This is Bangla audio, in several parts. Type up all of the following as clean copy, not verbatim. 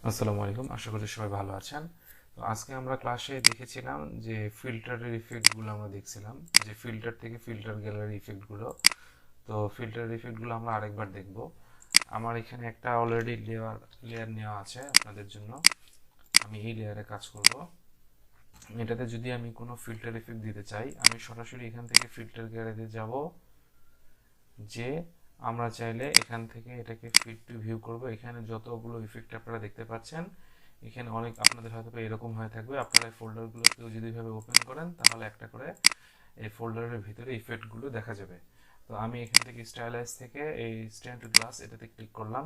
আসসালামু আলাইকুম, আশা করি সবাই ভালো আছেন। তো আজকে আমরা ক্লাসে দেখেছিলাম যে ফিল্টারের ইফেক্টগুলো আমরা দেখছিলাম, যে ফিল্টার থেকে ফিল্টার গ্যালারি ইফেক্টগুলো। তো ফিল্টার ইফেক্টগুলো আমরা আরেকবার দেখব। আমার এখানে একটা অলরেডি লেয়ার নেওয়া আছে আপনাদের জন্য। আমি এই লেয়ারে কাজ করব। এটাতে যদি আমি কোনো ফিল্টার ইফেক্ট দিতে চাই, আমি সরাসরি এখান থেকে ফিল্টার গ্যালারিতে যাব, যে আমরা চাইলে এখান থেকে এটাকে ফিট টু ভিউ করব। এখানে যতগুলো ইফেক্ট আপনারা দেখতে পাচ্ছেন, এখানে অনেক আপনাদের হয়তো এরকম হয়ে থাকবে। আপনারা এই ফোল্ডারগুলোকেও যদি ভাবে ওপেন করেন, তাহলে একটা করে এই ফোল্ডারের ভিতরে ইফেক্টগুলো দেখা যাবে। তো আমি এখান থেকে স্টাইলাইজ থেকে এই স্ট্যান্ড টু গ্লাস এটাতে ক্লিক করলাম।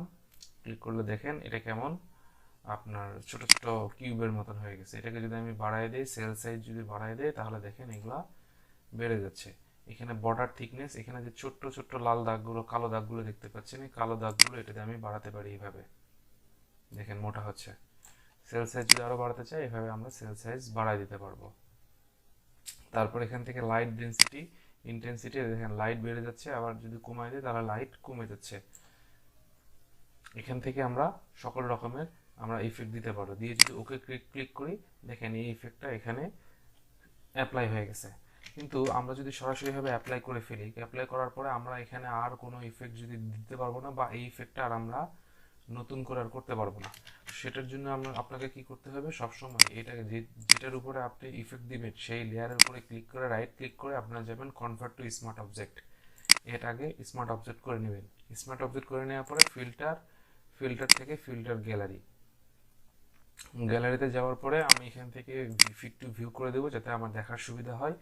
ক্লিক করলে দেখেন এটা কেমন আপনার ছোট ছোট কিউবের মতন হয়ে গেছে। এটাকে যদি আমি বাড়াই দিই, সেল সাইজ যদি বাড়াই দিই, তাহলে দেখেন এগুলা বেড়ে যাচ্ছে। এখানে বর্ডার থিকনেস, এখানে যে ছোট্ট ছোট্ট লাল দাগগুলো, কালো দাগগুলো দেখতে পাচ্ছেন, এই কালো দাগগুলো এটাতে আমি বাড়াতে পারি এইভাবে। দেখেন মোটা হচ্ছে। সেল সাইজ যদি আরো বাড়াতে চাই, এভাবে আমরা সেল সাইজ বাড়াই দিতে পারবো। তারপর এখান থেকে লাইট ডেন্সিটি, ইন্টেন্সিটি, দেখেন লাইট বেড়ে যাচ্ছে, আবার যদি কমাই দিই তাহলে লাইট কমে যাচ্ছে। এখান থেকে আমরা সকল রকমের আমরা ইফেক্ট দিতে পারবো। দিয়ে যদি ওকে ক্লিক করি, দেখেন এই ইফেক্টটা এখানে অ্যাপ্লাই হয়ে গেছে। কিন্তু আমরা যদি সরাসরিভাবে অ্যাপ্লাই করে ফেলি, অ্যাপ্লাই করার পরে আমরা এখানে আর কোনো ইফেক্ট যদি দিতে পারবো না, বা এই ইফেক্টটা আর আমরা নতুন করে আর করতে পারবো না। সেটার জন্য আপনাকে কি করতে হবে, সবসময় এটাকে যেটার উপরে আপনি ইফেক্ট দিবেন সেই লেয়ারের উপরে ক্লিক করে, রাইট ক্লিক করে আপনারা যাবেন কনভার্ট টু স্মার্ট অবজেক্ট। এটাকে স্মার্ট অবজেক্ট করে নেবেন। স্মার্ট অবজেক্ট করে নেওয়ার পরে ফিল্টার থেকে ফিল্টার গ্যালারি, গ্যালারিতে যাওয়ার পরে আমি এখান থেকে ফিট টু ভিউ করে দেবো, যাতে আমার দেখার সুবিধা হয়।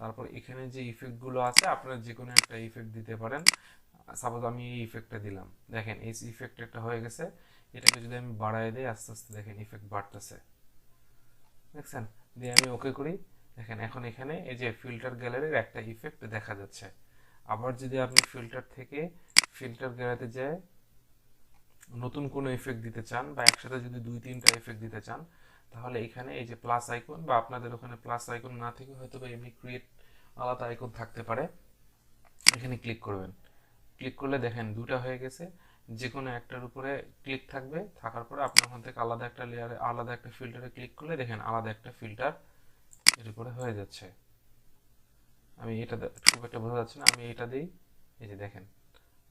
তারপর এখানে যে ইফেক্টগুলো আছে, আপনারা যে কোনো একটা ইফেক্ট দিতে পারেন। সাপোজ আমি এই ইফেক্টটা দিলাম, দেখেন এই ইফেক্ট একটা হয়ে গেছে। এটাকে যদি আমি বাড়ায় দিই, আস্তে আস্তে দেখেন ইফেক্ট বাড়তেছে, দেখছেন। দিয়ে আমি ওকে করি, দেখেন এখন এখানে এই যে ফিল্টার গ্যালারির একটা ইফেক্ট দেখা যাচ্ছে। আবার যদি আপনি ফিল্টার থেকে ফিল্টার গ্যালারিতে যায় নতুন কোনো ইফেক্ট দিতে চান, বা একসাথে যদি দুই তিনটা ইফেক্ট দিতে চান, তাহলে এখানে এই যে প্লাস আইকন, বা আপনাদের ওখানে প্লাস আইকন না থেকে হয়তো বা এমনি ক্রিয়েট আলাদা আইকন থাকতে পারে, এখানে ক্লিক করবেন। ক্লিক করলে দেখেন দুটা হয়ে গেছে। যে কোনো একটার উপরে ক্লিক থাকবে, থাকার পরে আপনি ওখান থেকে আলাদা একটা লেয়ারে, আলাদা একটা ফিল্টারে ক্লিক করলে দেখেন আলাদা একটা ফিল্টার এর উপরে হয়ে যাচ্ছে। আমি এটা খুব একটা বোঝা যাচ্ছে না, আমি এটা দিই, এই যে দেখেন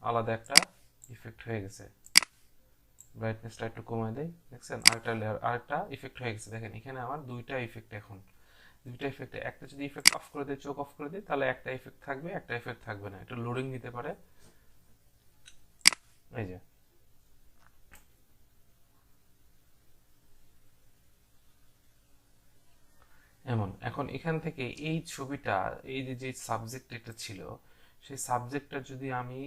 আলাদা একটা ইফেক্ট হয়ে গেছে। ব্রাইটনেসটা একটু কমায় দেয়, দেখছেন আরেকটা লেয়ার, আরেকটা ইফেক্ট হয়ে গেছে। দেখেন এখানে আমার দুইটা ইফেক্ট, এখন দুইটা ইফেক্টে একটা যদি ইফেক্ট অফ করে দেয়, চোখ অফ করে দেয়, তাহলে একটা ইফেক্ট থাকবে, একটা ইফেক্ট থাকবে না। একটু লোডিং নিতে পারে। এই যে এমন। এখন এখান থেকে এই ছবিটা, এই যে যে সাবজেক্ট একটা ছিল, সেই সাবজেক্টটা যদি আমি,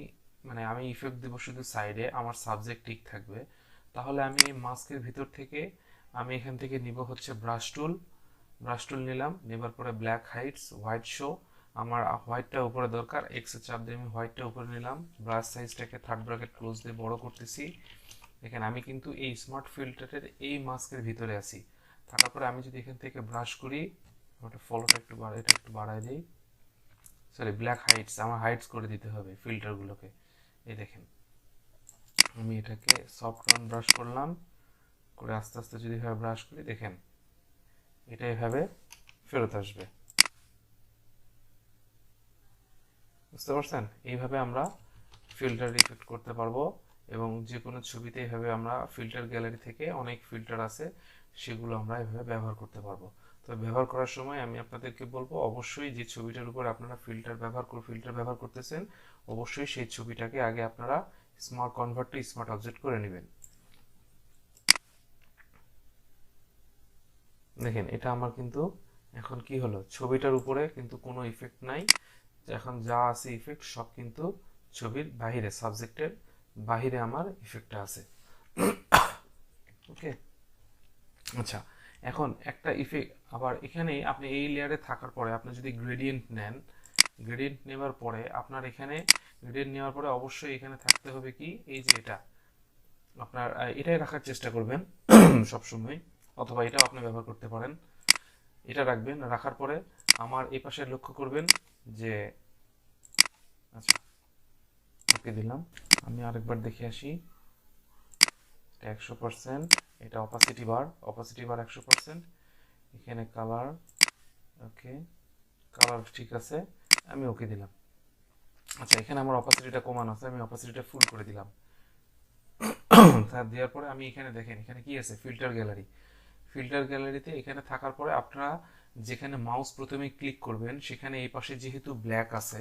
মানে আমি ইফেক্ট দেবো শুধু সাইডে, আমার সাবজেক্ট ঠিক থাকবে, তাহলে আমি এই মাস্কের ভিতর থেকে আমি এখান থেকে নিব হচ্ছে ব্রাশ টুল। ব্রাশ টুল নিলাম, নেবার পরে ব্ল্যাক হাইটস, হোয়াইট শো, আমার হোয়াইটটা উপরে দরকার, এক্সে চাপ দিয়ে আমি হোয়াইটটা উপরে নিলাম। ব্রাশ সাইজটাকে থার্ড ব্র্যাকেট ক্লোজ দিয়ে বড় করতেছি। দেখেন আমি কিন্তু এই স্মার্ট ফিল্টারের এই মাস্কের ভিতরে আছি। থাকার পরে আমি যদি এখান থেকে ব্রাশ করি, ওটা ফলোটা একটু এটা একটু বাড়ায় দিই, সরি ব্ল্যাক হাইটস, আমার হাইটস করে দিতে হবে ফিল্টারগুলোকে। এই দেখেন আমি এটাকে সফট রান ব্রাশ করলাম, করে আস্তে আস্তে যদি এভাবে ব্রাশ করি, দেখেন এটা এভাবে ফেরত আসবে। বুঝতে পারছেন? এইভাবে আমরা ফিল্টার ইফেক্ট করতে পারবো। এবং যে কোনো ছবিতে এভাবে আমরা ফিল্টার গ্যালারি থেকে অনেক ফিল্টার আছে, সেগুলো আমরা এভাবে ব্যবহার করতে পারবো। তো ব্যবহার করার সময় আমি আপনাদেরকে বলবো, অবশ্যই যে ছবিটার উপর আপনারা ফিল্টার ব্যবহার করতেছেন, অবশ্যই সেই ছবিটাকে আগে আপনারা smart convert to smart object করে নেবেন। দেখেন এটা আমার কিন্তু এখন কি হলো, ছবিটার উপরে কিন্তু কোনো ইফেক্ট নাই। এখন যা আছে ইফেক্ট সব কিন্তু ছবির বাহিরে, সাবজেক্টের বাহিরে আমার ইফেক্টটা আছে। ওকে, আচ্ছা। এখন একটা ইফেক্ট আবার এখানে আপনি এই লেয়ারে থাকার পরে আপনি যদি গ্রেডিয়েন্ট নেন, গ্রেডিয়েন্ট নেওয়ার পরে আপনার এখানে, গ্রেডিয়েন্ট নেওয়ার পরে অবশ্যই এখানে থাকতে হবে কি, এই যে এটা আপনার এটাই রাখার চেষ্টা করবেন সবসময়, অথবা এটাও আপনি ব্যবহার করতে পারেন। এটা রাখবেন, রাখার পরে আমার এই পাশে লক্ষ্য করবেন যে, আচ্ছা ওকে দিলাম। আমি আরেকবার দেখে আসি, 100%। এটা অপাসিটি বার 100%। এখানে কালার, ওকে, কালার ঠিক আছে, আমি ওকে দিলাম। আচ্ছা, এখানে আমার অপাসিটিটা কমানো আছে, আমি অপাসিটিটা ফুল করে দিলাম। তা দেওয়ার পরে আমি এখানে দেখেন, এখানে কি আছে, ফিল্টার গ্যালারি। ফিল্টার গ্যালারিতে এখানে থাকার পরে আপনারা যেখানে মাউস প্রথমে ক্লিক করবেন সেখানে এই পাশে যেহেতু ব্ল্যাক আছে,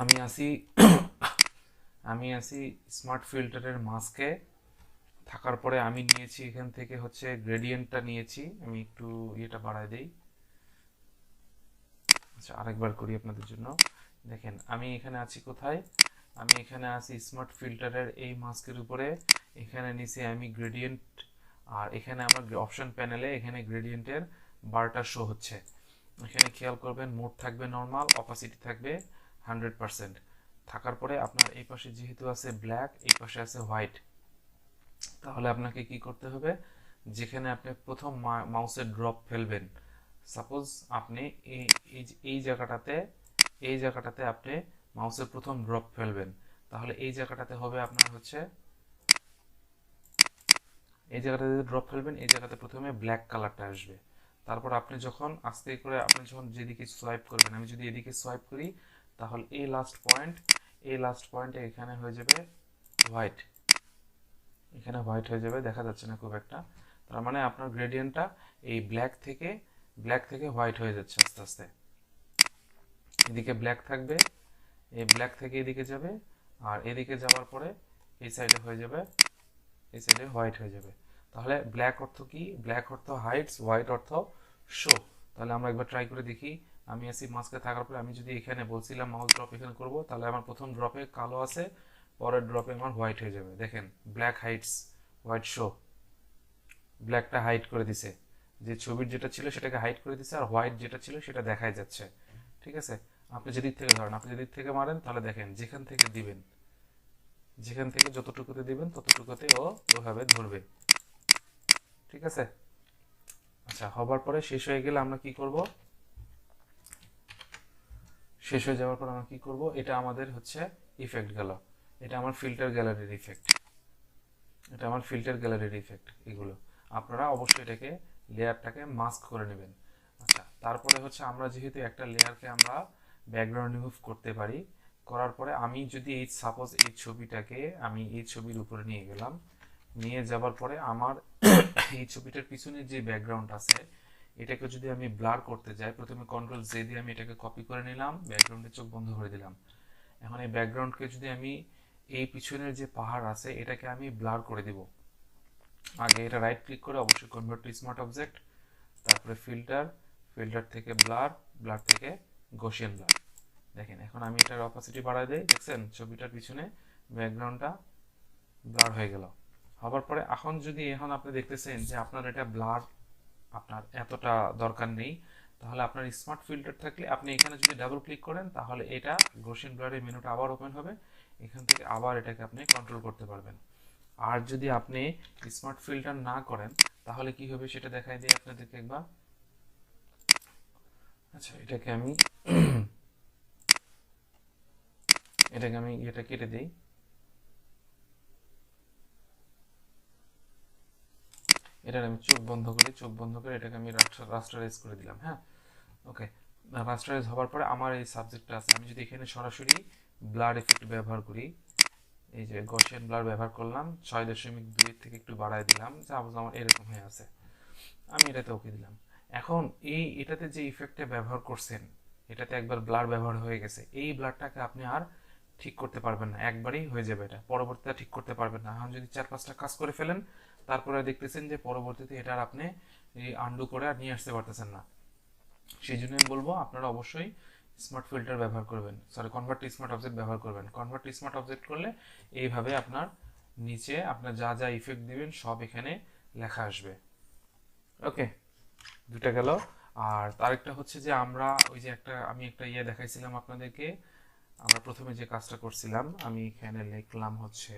আমি আসি আমি আসি স্মার্ট ফিল্টারের মাস্কে থাকার পরে আমি নিয়েছি এখান থেকে হচ্ছে গ্রেডিয়েন্টটা নিয়েছি। আমি একটু ইয়েটা বাড়ায় দেই। আচ্ছা, আরেকবার করি আপনাদের জন্য। দেখেন আমি এখানে আছি কোথায়, আমি এখানে আছি স্মার্ট ফিল্টারের এই মাস্কের উপরে। এখানে নিচে আমি গ্রেডিয়েন্ট, আর এখানে আমার অপশন প্যানেলে এখানে গ্রেডিয়েন্টের বারটা শো হচ্ছে। এখানে খেয়াল করবেন মোড থাকবে নর্মাল, অপাসিটি থাকবে 100%। থাকার পরে আপনার এই পাশে যেহেতু আছে ব্ল্যাক, এই পাশে আছে হোয়াইট, তাহলে আপনাকে কি করতে হবে, যেখানে আপনি প্রথম মাউসের ড্রপ ফেলবেন, সাপোজ আপনি এই জায়গাটাতে আপনি মাউসের প্রথম ড্রপ ফেলবেন, তাহলে এই জায়গাটাতে হবে আপনার হচ্ছে, এই জায়গাটাতে ড্রপ ফেলবেন, এই জায়গাতে প্রথমে ব্ল্যাক কালারটা আসবে। তারপর আপনি যখন আস্তে করে আপনি যখন যেদিকে সোয়াইপ করবেন, আমি যদি এদিকে সোয়াইপ করি, তাহলে এই লাস্ট পয়েন্টে এখানে হয়ে যাবে হোয়াইট, এখানে হোয়াইট হয়ে যাবে, দেখা যাচ্ছে না খুব একটা। তার মানে আপনার গ্রেডিয়েন্টটা এই ব্ল্যাক থেকে হোয়াইট হয়ে যাচ্ছে আস্তে আস্তে। এদিকে ব্ল্যাক থাকবে, এই ব্ল্যাক থেকে এদিকে যাবে, আর এদিকে যাওয়ার পরে এই সাইডে হয়ে যাবে, এই সাইডে হোয়াইট হয়ে যাবে। তাহলে ব্ল্যাক অর্থ কি, ব্ল্যাক অর্থ হাইটস, হোয়াইট অর্থ শো। তাহলে আমরা একবার ট্রাই করে দেখি। আমি আসি মাস্কে থাকার পরে আমি যদি এখানে বলছিলাম মাউস ড্রপ এখানে করব, তাহলে আমার প্রথম ড্রপে কালো আছে, পরের ড্রপে আমার হোয়াইট হয়ে যাবে। দেখেন ব্ল্যাক হাইটস, হোয়াইট শো, ব্ল্যাকটা হাইড করে দিছে, যে ছবির যেটা ছিল সেটাকে হাইড করে দিছে, আর হোয়াইট যেটা ছিল সেটা দেখাই যাচ্ছে। ঠিক আছে, আপনি যেদিক থেকে ধরেন, আপনি যেদিক থেকে মারেন, তাহলে দেখেন যেখান থেকে দিবেন, যেখান থেকে যতটুকুতে দিবেন ততটুকুতে ও ওভাবে ধরবে। ঠিক আছে। আচ্ছা, হবার পরে শেষ হয়ে গেলে আমরা কি করব, শেষ হয়ে যাওয়ার পর আমরা কি করব, এটা আমাদের হচ্ছে ইফেক্ট গেল, এটা আমার ফিল্টার গ্যালারির ইফেক্ট, এটা আমার ফিল্টার গ্যালারির ইফেক্ট। এগুলো আপনারা অবশ্যই এটাকে লেয়ারটাকে মাস্ক করে নেবেন। আচ্ছা, তারপরে হচ্ছে আমরা যেহেতু একটা লেয়ারকে আমরা ব্যাকগ্রাউন্ড রিমুভ করতে পারি, করার পরে আমি যদি এই সাপোজ এই ছবিটাকে আমি এই ছবির উপরে নিয়ে গেলাম, নিয়ে যাবার পরে আমার এই ছবিটার পিছনে যে ব্যাকগ্রাউন্ড আছে এটাকে যদি আমি ব্লার করতে যাই, প্রথমে কন্ট্রোল জে দিয়ে আমি এটাকে কপি করে নিলাম, ব্যাকগ্রাউন্ডে চোখ বন্ধ করে দিলাম। এখন এই ব্যাকগ্রাউন্ডকে যদি আমি এই পিছনের যে পাহাড় আছে এটাকে আমি ব্লার করে দিব, আগে এটা রাইট ক্লিক করে অবশ্যই কনভার্ট টু স্মার্ট অবজেক্ট, তারপরে ফিল্টার থেকে ব্লার থেকে গসিয়ান ব্লার। দেখেন এখন আমি এটার অপাসিটি বাড়াই দেই, দেখছেন ছবিটার পিছনে ব্যাকগ্রাউন্ডটা ব্লার হয়ে গেল। হবার পরে এখন আপনি দেখতেছেন যে আপনার এটা ব্লার আপনার এতটা দরকার নেই, তাহলে আপনার স্মার্ট ফিল্টার থাকলে আপনি এখানে যদি ডাবল ক্লিক করেন তাহলে এটা গসিয়ান ব্লারের মেনুটা আবার ওপেন হবে, এখান থেকে আবার এটাকে আপনি কন্ট্রোল করতে পারবেন। আর যদি আপনি স্মার্ট ফিল্টার না করেন তাহলে কি হবে সেটা দেখাই দিই আপনাদেরকে একবার। আচ্ছা, এটাকে আমি এটা কেটে দিই, এটার আমি চোখ বন্ধ করে এটাকে আমি রাস্টারাইজ করে দিলাম। হ্যাঁ, ওকে। রাস্টারাইজ হওয়ার পরে আমার এই সাবজেক্টটা আছে, আমি যদি এখানে সরাসরি ব্লার এফেক্ট ব্যবহার করি, এই যে গসিয়ান ব্লার ব্যবহার করলাম 6.2 থেকে একটু বাড়ায় দিলাম, যা আমার এরকম হয়ে আছে, আমি এটাতে ওকে দিলাম। এখন এটাতে যে ইফেক্টটা ব্যবহার করছেন, এটাতে একবার ব্লার ব্যবহার হয়ে গেছে, এই ব্লারটাকে আপনি আর ঠিক করতে পারবেন না, একবারই হয়ে যাবে, এটা পরবর্তীতে ঠিক করতে পারবেন না। এখন যদি 4-5টা কাজ করে ফেলেন তারপরে দেখতেছেন যে পরবর্তীতে এটা আর আপনি এই আন্ডু করে আর নিয়ে আসতে পারতেছেন না। সেই জন্য আমি বলবো আপনারা অবশ্যই স্মার্ট ফিল্টার ব্যবহার করবেন, sorry convert to smart object ব্যবহার করবেন। কনভার্ট টু স্মার্ট অবজেক্ট করলে এইভাবে আপনার নিচে আপনার যা যা ইফেক্ট দিবেন সব এখানে লেখা আসবে। ওকে, দুটা গেল। আর আরেকটা হচ্ছে যে আমরা ওই যে আমি একটা দেখাইছিলাম আপনাদেরকে, আমরা প্রথমে যে কাজটা করছিলাম, আমি এখানে লিখলাম হচ্ছে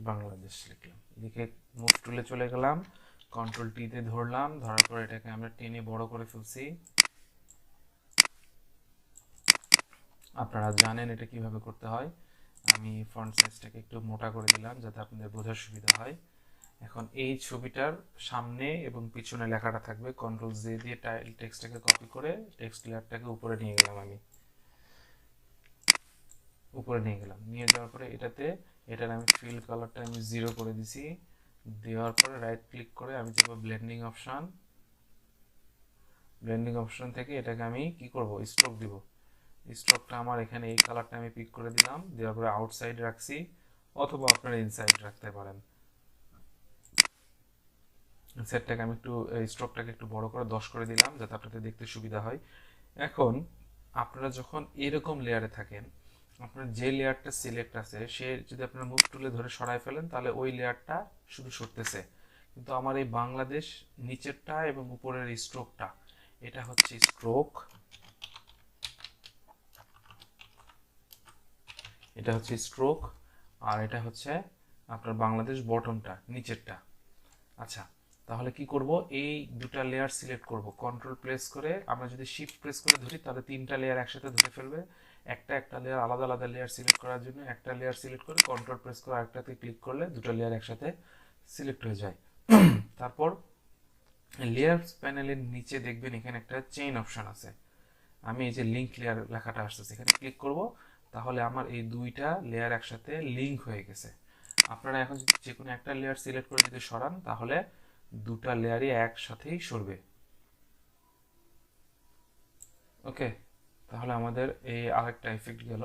বাংলাদেশ, লিখলাম, লিখে মুভ টুলে চলে গেলাম, কন্ট্রোল টি তে ধরলাম, ধরার পর এটাকে আমরা টেনে বড় করে ফেলছি। আপনারা জানেন এটা কিভাবে করতে হয়, আমি ফন্ট সাইজটাকে একটু মোটা করে দিলাম যাতে আপনাদের বোঝার সুবিধা হয়। এখন এই ছবিটার সামনে এবং পিছনে লেখাটা থাকবে। কন্ট্রোল জে দিয়ে টেক্সটটাকে কপি করে টেক্সট লেয়ারটাকে উপরে নিয়ে গেলাম। আমি উপরে নিয়ে গেলাম, নিয়ে যাওয়ার পরে এটার আমি ফিল কালারটা আমি 0 করে দিছি। দেওয়ার পরে রাইট ক্লিক করে আমি যাব ব্লেন্ডিং অপশন থেকে এটাকে আমি কি করব, স্ট্রোক দিব। স্ট্রোকটা আমার এখানে এই কালারটা আমি পিক করে দিলাম, দেওয়ার পরে আউটসাইড রাখছি, অথবা আপনারা ইনসাইড রাখতে পারেন। সেটটাকে আমি একটু স্ট্রোকটাকে একটু বড় করে 10 করে দিলাম যাতে আপনাদের দেখতে সুবিধা হয়। এখন আপনারা যখন এরকম লেয়ারে থাকেন, আপনার যে লেয়ারটা সিলেক্ট আছে সে যদি আপনারা মুভ টুলে ধরে সরায় ফেলেন তাহলে ওই লেয়ারটা শুধু সরতেছে। কিন্তু আমার এই বাংলাদেশ নিচেরটা এবং উপরের স্ট্রোকটা, এটা হচ্ছে স্ট্রোক, আর এটা হচ্ছে আপনার বাংলাদেশ বটমটা, নিচেরটা। আচ্ছা, তাহলে কি করব, এই দুটা লেয়ার সিলেক্ট করব কন্ট্রোল প্রেস করে। আমরা যদি শিফট প্রেস করে ধরি তাহলে তিনটা লেয়ার একসাথে ধরে ফেলবে। একটা লেয়ার আলাদা আলাদা লেয়ার সিলেক্ট করার জন্য একটা লেয়ার সিলেক্ট করে কন্ট্রোল প্রেস করে আরেকটাতে ক্লিক করলে দুটো লেয়ার একসাথে সিলেক্ট হয়ে যায়। তারপর লেয়ার প্যানেলের নিচে দেখবেন এখানে একটা চেইন অপশন আছে। আমি এই যে লিঙ্ক লেয়ার লেখাটা আসতেছে এখানে ক্লিক করব, তাহলে আমার এই দুইটা লেয়ার একসাথে লিঙ্ক হয়ে গেছে। আপনারা এখন যদি যে কোনো একটা লেয়ার সিলেক্ট করে যদি সরান তাহলে দুটা লেয়ারই একসাথেই সরবে। ওকে, তাহলে আমাদের এই আরেকটা ইফেক্ট গেল।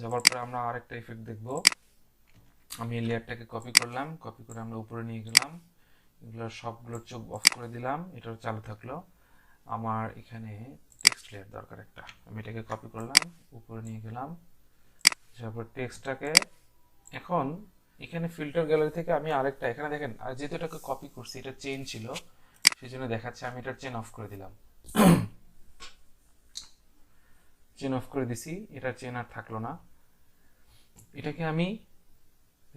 যাওয়ার পরে আমরা আরেকটা ইফেক্ট দেখব। আমি এই লেয়ারটাকে কপি করলাম, কপি করে আমরা উপরে নিয়ে গেলাম, এগুলো সবগুলো চোখ অফ করে দিলাম, এটাও চালু থাকলো। আমার এখানে টেক্সট লেয়ার দরকার একটা, আমি এটাকে কপি করলাম, উপরে নিয়ে গেলাম, তারপর টেক্সটটাকে এখন এখানে ফিল্টার গ্যালারি থেকে আমি আরেকটা এখানে দেখেন, আর যেহেতু এটাকে কপি করছি এটা চেইন ছিল সেই জন্য দেখাচ্ছে, আমি এটার চেন অফ করে দিলাম। চেন অফ করে দিছি, এটার চেন আর থাকলো না। এটাকে আমি,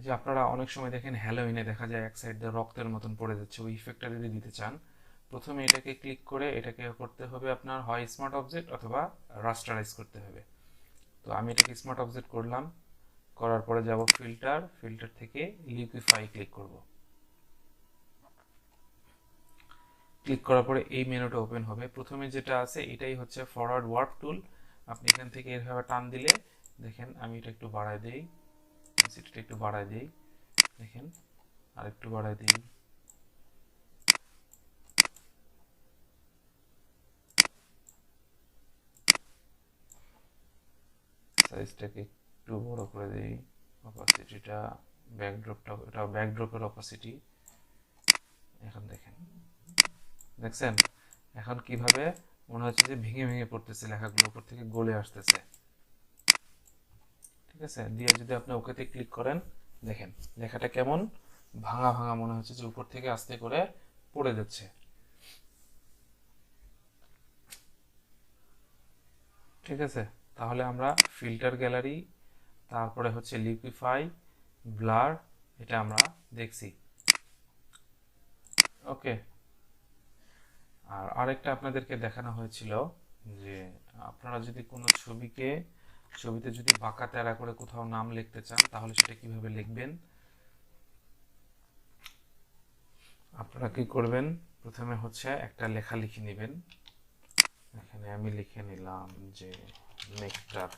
যে আপনারা অনেক সময় দেখেন হ্যালোইনে দেখা যায় এক সাইড দিয়ে রক্তের মতন পড়ে যাচ্ছে, ওই ইফেক্টটা যদি দিতে চান প্রথমে এটাকে ক্লিক করে এটাকে করতে হবে আপনার হয় স্মার্ট অবজেক্ট অথবা রাস্টারাইজ করতে হবে। তো আমি এটাকে স্মার্ট অবজেক্ট করলাম, করার পরে যাব ফিল্টার থেকে লিকুইফাই ক্লিক করব। ক্লিক করার পরে এই মেনুটা ওপেন হবে। প্রথমে যেটা আছে এটাই হচ্ছে ফরওয়ার্ড ওয়ার্প টুল। আপনি এখান থেকে এভাবে টান দিলে দেখেন, আমি এটা একটু বাড়ায় দেই, সেটা একটু বাড়ায় দেই, দেখেন আর একটু বাড়ায় দিই, সাইজটাকে একটু বড় করে দেই, অপাসিটিটা এটা ব্যাকড্রপের অপাসিটি। এখন দেখছেন এখন কিভাবে মনে হচ্ছে যে ভেঙে ভেঙে পড়তেছে, লেখাগুলো উপর থেকে গলে আসতেছে। ঠিক আছে, দিয়ে যদি আপনি ওকেতে ক্লিক করেন দেখেন লেখাটা কেমন ভাঙা ভাঙা মনে হচ্ছে যে উপর থেকে আস্তে করে পড়ে যাচ্ছে। ঠিক আছে, তাহলে আমরা ফিল্টার গ্যালারি, তারপরে হচ্ছে লিকুইফাই, ব্লার, এটা আমরা দেখছি। ওকে, আর আরেকটা আপনাদেরকে দেখানো হয়েছিল যে আপনারা যদি কোনো ছবিতে যদি বাঁকা তেরা করে কোথাও নাম লিখতে চান তাহলে সেটা কিভাবে লিখবেন। আপনারা কি করবেন, প্রথমে হচ্ছে একটা লেখা লিখে নেবেন। এখানে আমি লিখে নিলাম যে নেকটার,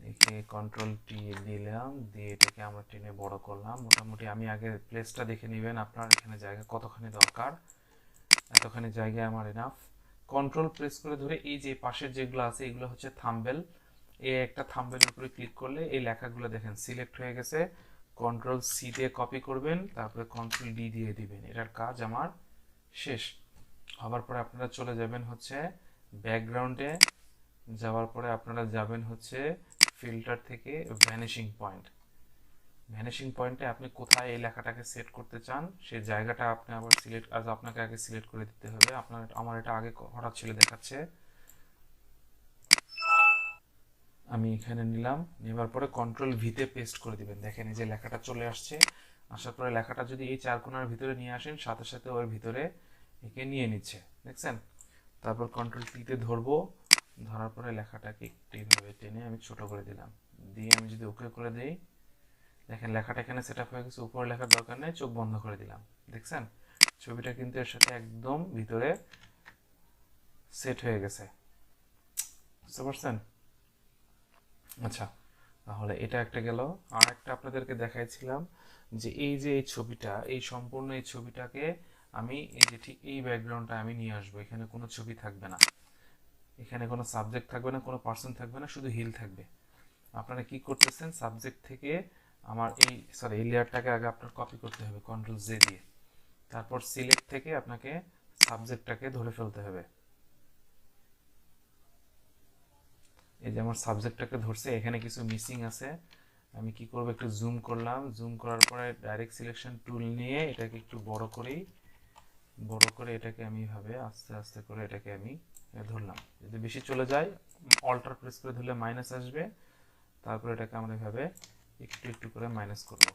লিখে কন্ট্রোল টি দিলাম, দিয়ে এটাকে আমরা টেনে বড় করলাম। মোটামুটি আমি আগে প্লেসটা দেখে নেবেন আপনার এখানে জায়গা কতখানি দরকার, এতখানি জায়গায় আমার এনাফ। কন্ট্রোল প্রেস করে ধরে এই যে পাশের যেগুলো আছে এগুলো হচ্ছে থাম্বেল, এই একটা থাম্বেলের উপরে ক্লিক করলে এই লেখাগুলো দেখেন সিলেক্ট হয়ে গেছে। কন্ট্রোল সি দিয়ে কপি করবেন, তারপরে কন্ট্রোল ডি দিয়ে দিবেন, এটার কাজ আমার শেষ। হবার পরে আপনারা চলে যাবেন হচ্ছে ব্যাকগ্রাউন্ডে, যাওয়ার পরে আপনারা যাবেন হচ্ছে ফিল্টার থেকে ভ্যানিশিং পয়েন্টে আপনি কোথায় এই লেখাটাকে সেট করতে চান সেই জায়গাটা আপনি আবার আপনাকে আগে সিলেক্ট করে দিতে হবে। আমার এটা আগে করা ছিল দেখাচ্ছে, আমি এখানে নিলাম, নেবার পরে কন্ট্রোল ভিতে পেস্ট করে দিবেন। দেখেন এই যে লেখাটা চলে আসছে, আসার পরে লেখাটা যদি এই চার কোণার ভিতরে নিয়ে আসেন সাথে সাথে ওর ভিতরে একে নিয়ে নিচ্ছে, দেখছেন। তারপর কন্ট্রোল টিতে ধরবো, ধরার পরে লেখাটাকে একটু এইভাবে টেনে আমি ছোট করে দিলাম, দিয়ে আমি যদি ওকে করে দিই, দেখেন লেখাটা এখানে সেট আপ হয়ে গেছে, উপরে লেখার দরকার নেই, চোখ বন্ধ করে দিলাম, দেখছেন ছবিটা কিন্তু এর সাথে একদম ভিতরে সেট হয়ে গেছে, বুঝতে পারছেন? আচ্ছা, তাহলে এটা একটা গেল। আর একটা আপনাদেরকে দেখাইছিলাম যে এই যে এই ছবিটা, এই সম্পূর্ণ এই ছবিটাকে আমি এই যে ঠিক এই ব্যাকগ্রাউন্ডটা আমি নিয়ে আসবো, এখানে কোনো ছবি থাকবে না, এখানে কোনো সাবজেক্ট থাকবে না, কোনো পার্সন থাকবে না, শুধু হিল থাকবে। আপনারা কি করতেছেন, সাবজেক্ট থেকে আমার এই লেয়ারটাকে আগে আপনার কপি করতে হবে কন্ট্রোল জে দিয়ে, তারপর সিলেক্ট থেকে আপনাকে সাবজেক্টটাকে ধরে ফেলতে হবে। এই যে আমার সাবজেক্টটাকে ধরছে, এখানে কিছু মিসিং আছে, আমি কি করব, একটু জুম করলাম, জুম করার পরে ডাইরেক্ট সিলেকশন টুল নিয়ে এটাকে একটু বড় করি, বড় করে এটাকে আমি ভাবে আস্তে আস্তে করে এটাকে আমি ধরলাম। যদি বেশি চলে যায় অল্টার প্রেস করে ধরলে মাইনাস আসবে, তারপর এটাকে আমরা এভাবে একটু একটু করে মাইনাস করব।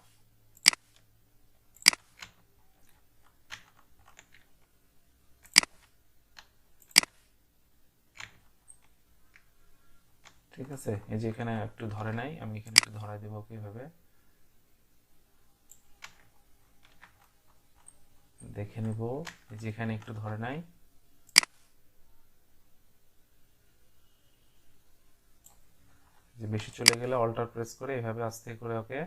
ঠিক আছে, এই যে এখানে একটু ধরে নাই, আমি এখানে একটু ধরাই দেবো কিভাবে দেখে নেব। এই যে এখানে একটু ধরে নাই, যে বেশি চলে গেলে অল্টার প্রেস করে এভাবে আস্তে করে ওকে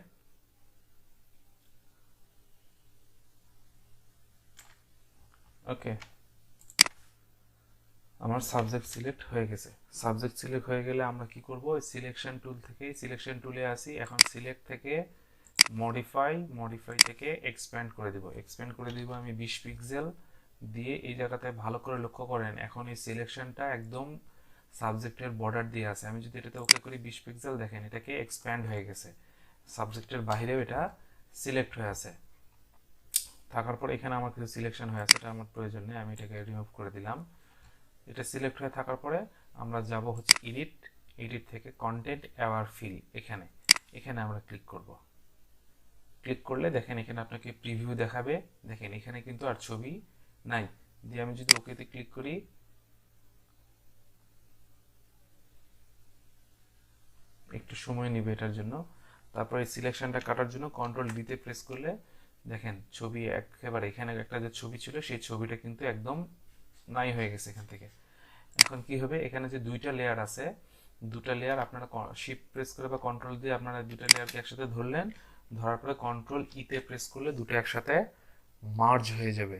ওকে আমার সাবজেক্ট সিলেক্ট হয়ে গেছে। সাবজেক্ট সিলেক্ট হয়ে গেলে আমরা কি করব, সিলেকশন টুল থেকে সিলেকশন টুলে আসি, এখন সিলেক্ট থেকে মডিফাই থেকে এক্সপ্যান্ড করে দিব, এক্সপ্যান্ড করে দিব আমি 20 পিক্সেল দিয়ে। এই জায়গাতে ভালো করে লক্ষ্য করেন, এখন এই সিলেকশনটা একদম সাবজেক্টের বর্ডার দিয়ে আছে। আমি যদি এটাতে ওকে করি 20 পিক্সেল, দেখেন এটাকে এক্সপ্যান্ড হয়ে গেছে, সাবজেক্টের বাইরেও এটা সিলেক্ট হয়ে আছে। থাকার পর এখানে আমার কিছু সিলেকশন হয়ে আছে, এটা আমার প্রয়োজন নেই, আমি এটাকে রিমুভ করে দিলাম। এটা সিলেক্ট হয়ে থাকার পরে আমরা যাব হচ্ছে এডিট থেকে কন্টেন্ট অ্যাওয়ার ফিল, এখানে এখানে আমরা ক্লিক করব। ক্লিক করলে দেখেন এখানে আপনাকে প্রিভিউ দেখাবে, দেখেন এখানে কিন্তু আর ছবি নাই। দিয়ে আমি যদি ওকেতে ক্লিক করি, একটু সময় নেবে এটার জন্য। তারপরে সিলেকশনটা কাটার জন্য কন্ট্রোল ডিতে প্রেস করলে দেখেন ছবি একেবারে, এখানে একটা যে ছবি ছিল সেই ছবিটা কিন্তু একদম নাই হয়ে গেছে এখান থেকে। এখন কি হবে, এখানে যে দুইটা লেয়ার আছে, দুটা লেয়ার আপনারা শিফট প্রেস করে বা কন্ট্রোল দিয়ে আপনারা দুটা লেয়ারকে একসাথে ধরলেন, ধরার পরে কন্ট্রোল ইতে প্রেস করলে দুটো একসাথে মার্জ হয়ে যাবে।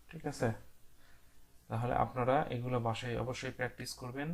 ঠিক আছে, তাহলে আপনারা এগুলো বাসায় অবশ্যই প্র্যাকটিস করবেন।